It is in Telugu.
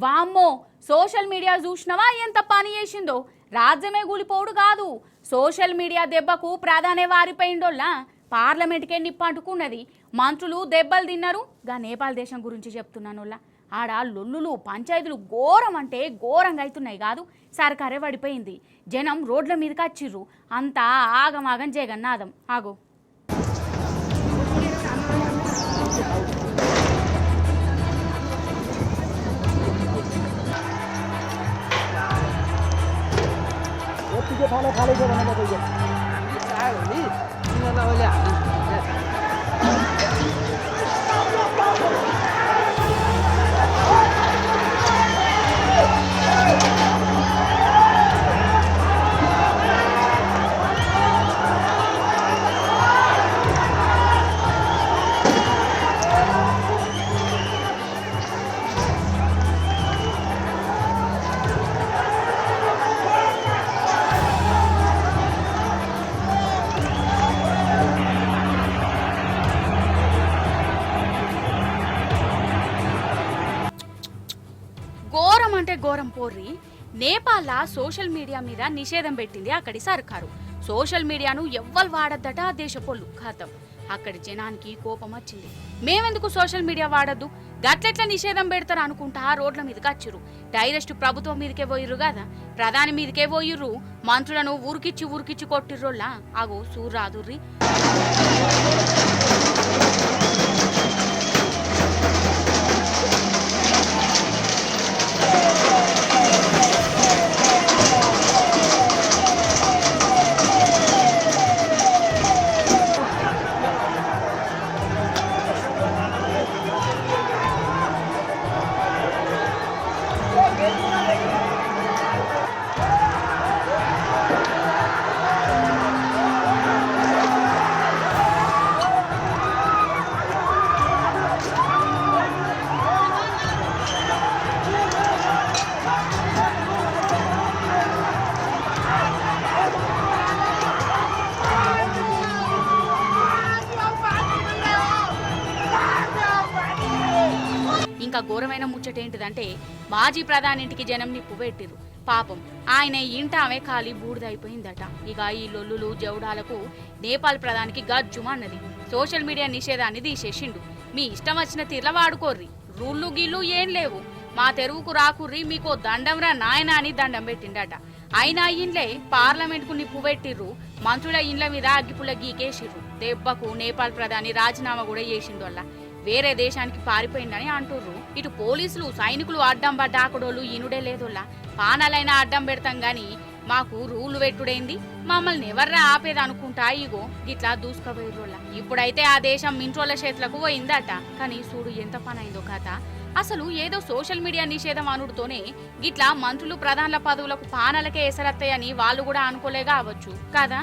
వామ్మో సోషల్ మీడియా చూసినవా ఎంత పని చేసిందో. రాజ్యమే కూలిపోవుడు కాదు, సోషల్ మీడియా దెబ్బకు ప్రధానే వారిపోయిండోళ్ళ పార్లమెంట్కే నిప్పంటుకున్నది. మంత్రులు దెబ్బలు తిన్నారు. గా నేపాల్ దేశం గురించి చెప్తున్నానోళ్ళ ఆడ లొల్లులు పంచాయతీలు ఘోరం అంటే ఘోరంగా అవుతున్నాయి కాదు. సర్కారే పడిపోయింది, జనం రోడ్ల మీదకి వచ్చిర్రు. అంతా ఆగమాగం జగన్నాథం. ఆగో ఘోరం అంటే ఘోరం పోర్రి. నేపాల్ సోషల్ మీడియా మీద నిషేధం పెట్టింది అక్కడి సర్కారు. సోషల్ మీడియాను ఎవ్వరు వాడద్దట ఆ దేశపోళ్ళు. ఖాతం అక్కడి జనానికి కోపం వచ్చింది. మేమెందుకు సోషల్ మీడియా వాడద్దు, గట్లెట్ల నిషేధం పెడతారు అనుకుంటా రోడ్ల మీదకి వచ్చిర్రు. డైరెక్ట్ ప్రభుత్వం మీదకే పోయిర్రు కదా, ప్రధాని మీదకే పోయిర్రు. మంత్రులను ఊరికిచ్చి కొట్టిర్రోళ్ళ. ఆగో సూర్రాదుర్రి. ఇంకా ఘోరమైన ముచ్చటేంటిదంటే మాజీ ప్రధానింటికి జనం నిప్పు పెట్టిరు. పాపం ఆయన ఇంట ఆమె ఖాళీ బూడిదైపోయిందట. ఇక ఈ లొల్లులు జౌడాలకు నేపాల్ ప్రధానికి గజ్జుమన్నది. సోషల్ మీడియా నిషేధాన్ని తీసేసిండు. మీ ఇష్టం వచ్చిన తీర్ల వాడుకోర్రి, రూళ్ళు గిళ్ళు ఏం లేవు, మా తెరువుకు రాకుర్రి, మీకో దండంరా నాయన అని దండం పెట్టిండట. అయినా ఇండ్లే పార్లమెంట్ కు నిప్పు పెట్టిర్రు. మంత్రుల ఇండ్ల మీద అగ్గిపుల్ల గీకేసిర్రు. దెబ్బకు నేపాల్ ప్రధాని రాజీనామా కూడా చేసిండోళ్ళ, వేరే దేశానికి పారిపోయిందని అంటుర్రు. ఇటు పోలీసులు సైనికులు అడ్డం పడ్డ ఆకడోళ్ళు ఈనుడే లేదోళ్ళ. పానాలైనా అడ్డం పెడతాం గాని మాకు రూలు పెట్టుడైంది, మమ్మల్ని ఎవర్రా ఆపేది అనుకుంటా ఇగో గిట్లా దూసుకపోయిర్రోళ్ళ. ఇప్పుడైతే ఆ దేశం మింట్రోల చేతులకు పోయిందట. కానీ చూడు ఎంత పనైందో కథ. అసలు ఏదో సోషల్ మీడియా నిషేధం అనుడుతోనే గిట్లా మంత్రులు ప్రధానుల పదవులకు పానాలకే ఎసరత్తాయని వాళ్ళు కూడా అనుకోలేగా అవ్వచ్చు కదా.